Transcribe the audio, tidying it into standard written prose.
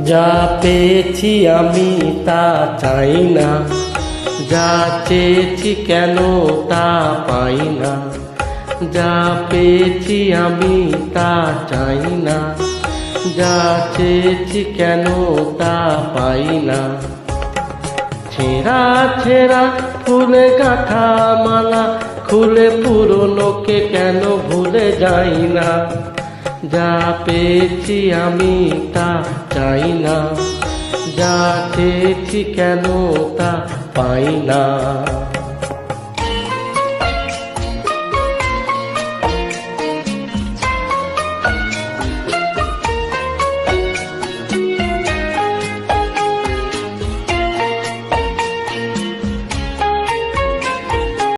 যা পেয়েছি আমি তা চাই না, যা চেয়েছি কেন তা পাই না। যা পেয়েছি আমি তা চাই না, যা চেয়েছি কেন তা পাই না। ছেঁড়া ছেঁড়া ফুলে গাঁথা মালা খুলে পুরনোকে কেন ভুলে যাই না। যা পেয়েছি আমি তা চাই না, যা চেয়েছি কেন তা পাই না।